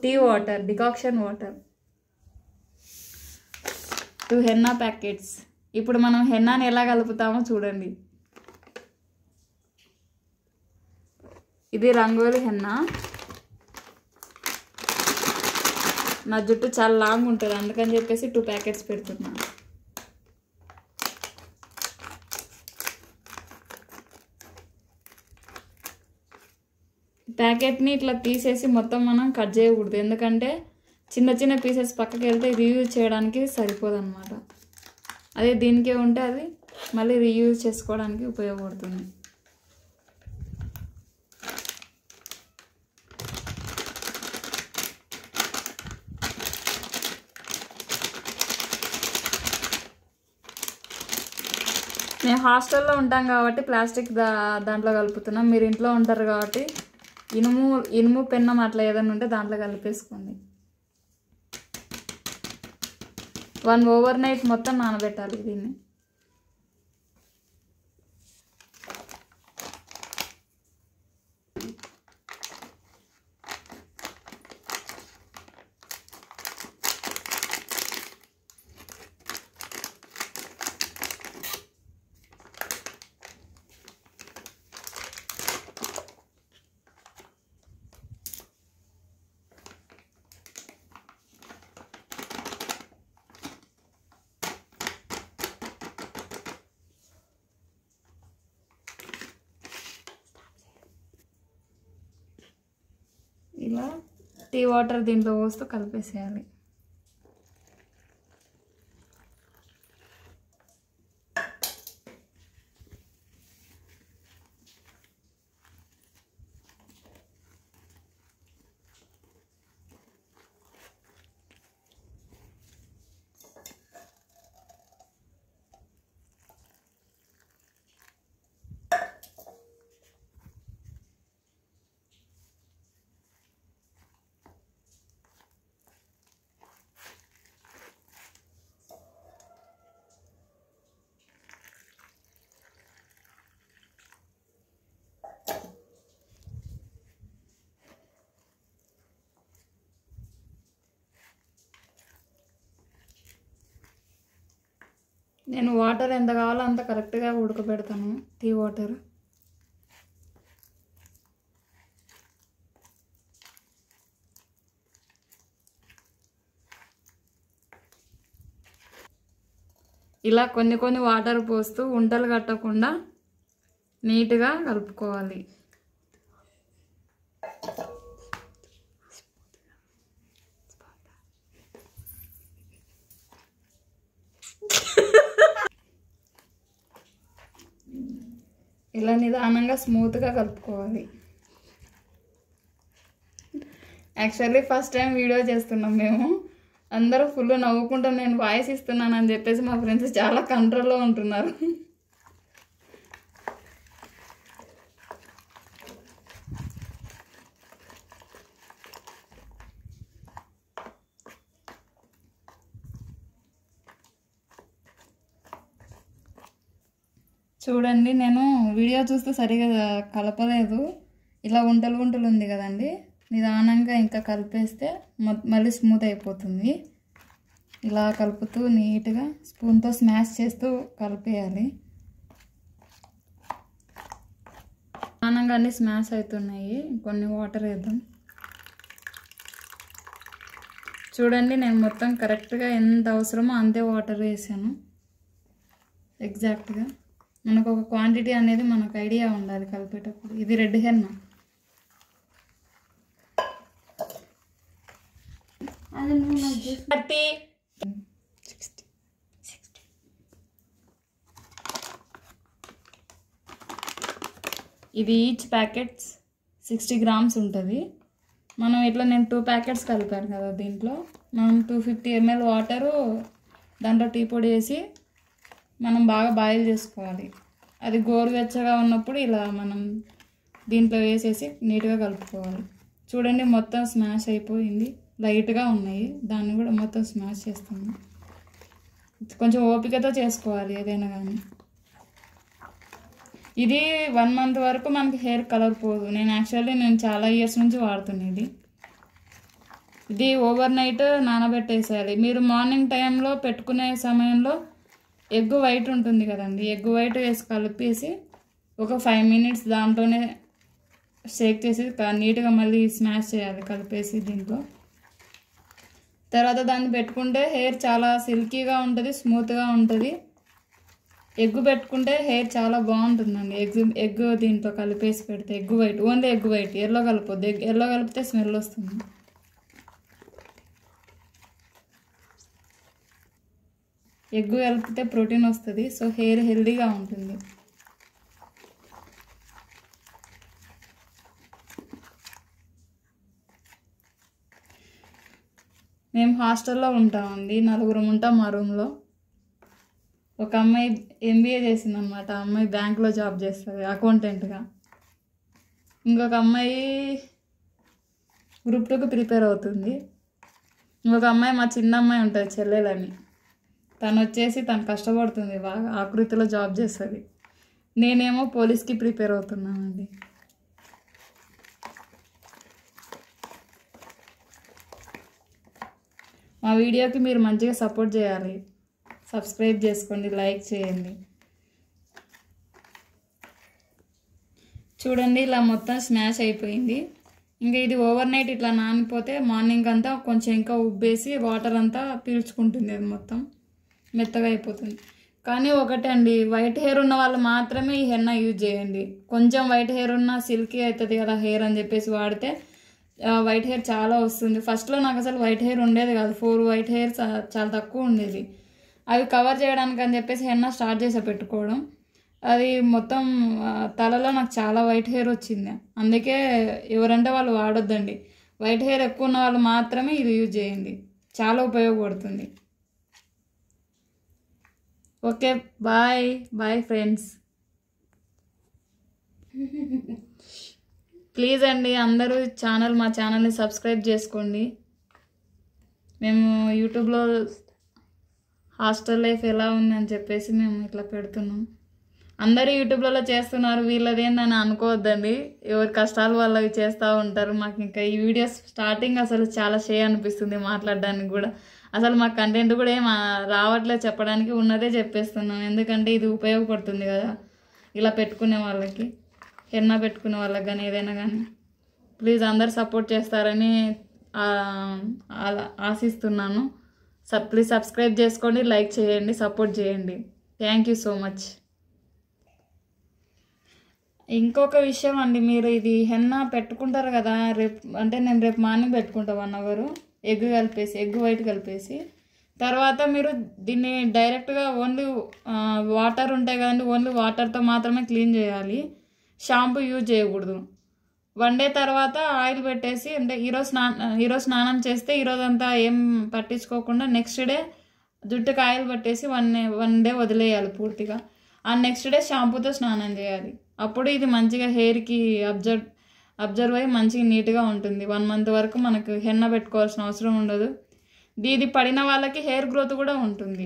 Tea water, decoction water, 2 henna packets. ఇప్పుడు మనం హెన్నాని ఎలా కలుపుతామో చూడండి. ఇది రంగోలి హెన్నా. నా జుట్టు చాలా లాంగ్ ఉంటుంది, అందుకని చెప్పేసి 2 ప్యాకెట్స్ పెడుతున్నా. ప్యాకెట్ని ఇట్లా తీసేసి మొత్తం మనం కట్ చేయకూడదు, ఎందుకంటే చిన్న చిన్న పీసెస్ పక్కకి వెళ్తే రీయూజ్ చేయడానికి సరిపోదు అనమాట. అదే దీనికే ఉంటే అది మళ్ళీ రీయూజ్ చేసుకోవడానికి ఉపయోగపడుతుంది. మేము హాస్టల్లో ఉంటాం కాబట్టి ప్లాస్టిక్ దాంట్లో కలుపుతున్నాం. మీరు ఇంట్లో ఉంటారు కాబట్టి ఇనుము పెన్నం అట్లా ఏదైనా ఉంటే దాంట్లో కలిపేసుకోండి. 1 ఓవర్నైట్ మొత్తం నానబెట్టాలి దీన్ని. ఇలా టీ వాటర్ దీంట్లో పోస్తూ కలిపేసేయాలి. నేను వాటర్ ఎంత కావాలో అంత కరెక్ట్గా ఉడకబెడతాను. టీ వాటర్ ఇలా కొన్ని వాటర్ పోస్తూ ఉంటలు కట్టకుండా నీట్గా కలుపుకోవాలి. ఇలా నిదానంగా స్మూత్గా కలుపుకోవాలి. యాక్చువల్లీ ఫస్ట్ టైం వీడియో చేస్తున్నాం మేము. అందరూ ఫుల్ నవ్వుకుంటాం నేను వాయిస్ ఇస్తున్నాను అని చెప్పేసి మా ఫ్రెండ్స్ చాలా కంట్రోల్లో ఉంటున్నారు. చూడండి, నేను వీడియో చూస్తే సరిగా కలపలేదు. ఇలా ఉంటలు ఉంది కదండి, నిదానంగా ఇంకా కలిపేస్తే మళ్ళీ స్మూత్ అయిపోతుంది. ఇలా కలుపుతూ నీట్గా స్పూన్తో స్మాష్ చేస్తూ కలిపేయాలి. నిదానంగా అన్నీ స్మాష్ అవుతున్నాయి. కొన్ని వాటర్ వేద్దాం. చూడండి, నేను మొత్తం కరెక్ట్గా ఎంత అవసరమో అంతే వాటర్ వేసాను. ఎగ్జాక్ట్గా మనకు ఒక క్వాంటిటీ అనేది మనకు ఐడియా ఉండాలి కలిపేటప్పుడు. ఇది రెడ్ హెన్న. ఇది ఈచ్ ప్యాకెట్స్ 60 గ్రామ్స్ ఉంటుంది. మనం ఇట్లా నేను 2 ప్యాకెట్స్ కలిపాను కదా, దీంట్లో మనం 250 ml వాటరు దాంట్లో టీ పొడి వేసి మనం బాగా బాయిల్ చేసుకోవాలి. అది గోరువెచ్చగా ఉన్నప్పుడు ఇలా మనం దీంట్లో వేసేసి నీట్గా కలుపుకోవాలి. చూడండి, మొత్తం స్మాష్ అయిపోయింది. లైట్గా ఉన్నాయి, దాన్ని కూడా మొత్తం స్మాష్ చేస్తాము. కొంచెం ఓపికతో చేసుకోవాలి ఏదైనా కానీ. ఇది 1 month వరకు మనకి హెయిర్ కలర్ పోదు. నేను చాలా ఇయర్స్ నుంచి వాడుతున్నాను ఇది. ఇది ఓవర్ నైట్ నానబెట్టేసేయాలి. మీరు మార్నింగ్ టైంలో పెట్టుకునే సమయంలో ఎగ్ వైట్ ఉంటుంది కదండి, ఎగ్ వైట్ వేసి కలిపేసి ఒక 5 minutes దాంట్లోనే షేక్ చేసి నీట్గా మళ్ళీ స్మాష్ చేయాలి కలిపేసి దీంట్లో. తర్వాత దాన్ని పెట్టుకుంటే హెయిర్ చాలా సిల్కీగా ఉంటుంది, స్మూత్గా ఉంటుంది. ఎగ్ పెట్టుకుంటే హెయిర్ చాలా బాగుంటుందండి. ఎగ్ దీంతో కలిపేసి పెడితే egg white, only egg white, yellow కలపొద్దు. ఎల్లో కలిపితే స్మెల్ వస్తుంది. ఎగ్ కలిపితే ప్రోటీన్ వస్తుంది, సో హెయిర్ హెల్దీగా ఉంటుంది. మేము హాస్టల్లో ఉంటామండి, 4 ఉంటాం మా రూమ్లో. ఒక అమ్మాయి MBA చేసిందనమాట, ఆ అమ్మాయి బ్యాంక్లో జాబ్ చేస్తుంది అకౌంటెంట్గా. ఇంకొక అమ్మాయి Group 2కి ప్రిపేర్ అవుతుంది. ఇంకొక అమ్మాయి మా చిన్న అమ్మాయి ఉంటుంది చెల్లెలని, తను కష్టపడుతుంది బాగా, ఆకృతిలో జాబ్ చేస్తుంది. నేనేమో పోలీస్కి ప్రిపేర్ అవుతున్నానండి. మా వీడియోకి మీరు మంచిగా సపోర్ట్ చేయాలి. సబ్స్క్రైబ్ చేసుకోండి, లైక్ చేయండి. చూడండి ఇలా మొత్తం స్మాష్ అయిపోయింది. ఇంకా ఇది ఓవర్ నైట్ ఇట్లా నానిపోతే మార్నింగ్ అంతా కొంచెం ఇంకా ఉబ్బేసి వాటర్ అంతా పీల్చుకుంటుంది, అది మొత్తం మెత్తగా అయిపోతుంది. కానీ ఒకటే అండి, వైట్ హెయిర్ ఉన్న వాళ్ళు మాత్రమే ఈ హెన్నా యూజ్ చేయండి. కొంచెం వైట్ హెయిర్ ఉన్న సిల్కీ అవుతుంది కదా హెయిర్ అని చెప్పేసి వాడితే వైట్ హెయిర్ చాలా వస్తుంది. ఫస్ట్లో నాకు అసలు వైట్ హెయిర్ ఉండేది కాదు, 4 వైట్ హెయిర్ చాలా తక్కువ ఉండేది. అవి కవర్ చేయడానికి అని చెప్పేసి హెన్నా స్టార్ట్ చేసే పెట్టుకోవడం, అది మొత్తం తలలో నాకు చాలా వైట్ హెయిర్ వచ్చింది. అందుకే ఎవరంటే వాళ్ళు వాడొద్దండి. వైట్ హెయిర్ ఎక్కువ ఉన్న వాళ్ళు మాత్రమే ఇది యూజ్ చేయండి, చాలా ఉపయోగపడుతుంది. Okay, bye friends. ప్లీజ్ అండి అందరూ మా ఛానల్ని సబ్స్క్రైబ్ చేసుకోండి. మేము యూట్యూబ్లో హాస్టల్ లైఫ్ ఎలా ఉందని చెప్పేసి మేము ఇట్లా పెడుతున్నాం. అందరూ యూట్యూబ్లలో చేస్తున్నారు, వీళ్ళదేందని అనుకోవద్దండి. ఎవరి కష్టాలు వాళ్ళవి చేస్తూ ఉంటారు. మాకు ఇంకా ఈ వీడియోస్ స్టార్టింగ్ అసలు చాలా అనిపిస్తుంది మాట్లాడడానికి కూడా. అసలు మాకు కంటెంట్ కూడా ఏం రావట్లేదు చెప్పడానికి, ఉన్నదే చెప్పేస్తున్నాం. ఎందుకంటే ఇది ఉపయోగపడుతుంది కదా ఇలా పెట్టుకునే వాళ్ళకి, హెన్నా పెట్టుకునే వాళ్ళకి కానీ ఏదైనా కానీ. ప్లీజ్ అందరు సపోర్ట్ చేస్తారని ఆశిస్తున్నాను. ప్లీజ్ సబ్స్క్రైబ్ చేసుకోండి, లైక్ చేయండి, సపోర్ట్ చేయండి. Thank you so much. ఇంకొక విషయం అండి, మీరు ఇది హెన్నా పెట్టుకుంటారు కదా నేను రేపు మార్నింగ్ పెట్టుకుంటా 1 hour ఎగ్ వైట్ కలిపేసి. తర్వాత మీరు దీన్ని డైరెక్ట్గా ఓన్లీ వాటర్ ఉంటాయి కదండి, ఓన్లీ వాటర్తో మాత్రమే క్లీన్ చేయాలి, షాంపూ యూజ్ చేయకూడదు. 1 day తర్వాత ఆయిల్ పెట్టేసి, అంటే ఈరోజు స్నానం చేస్తే ఈరోజంతా ఏం పట్టించుకోకుండా నెక్స్ట్ డే జుట్టుకి ఆయిల్ పట్టేసి 1 day వదిలేయాలి పూర్తిగా. ఆ నెక్స్ట్ డే షాంపూతో స్నానం చేయాలి. అప్పుడు ఇది మంచిగా హెయిర్కి అబ్జర్వ్ అయ్యి మంచిగా నీట్గా ఉంటుంది. 1 month వరకు మనకు హెన్నా పెట్టుకోవాల్సిన అవసరం ఉండదు. ఇది పడిన వాళ్ళకి హెయిర్ గ్రోత్ కూడా ఉంటుంది.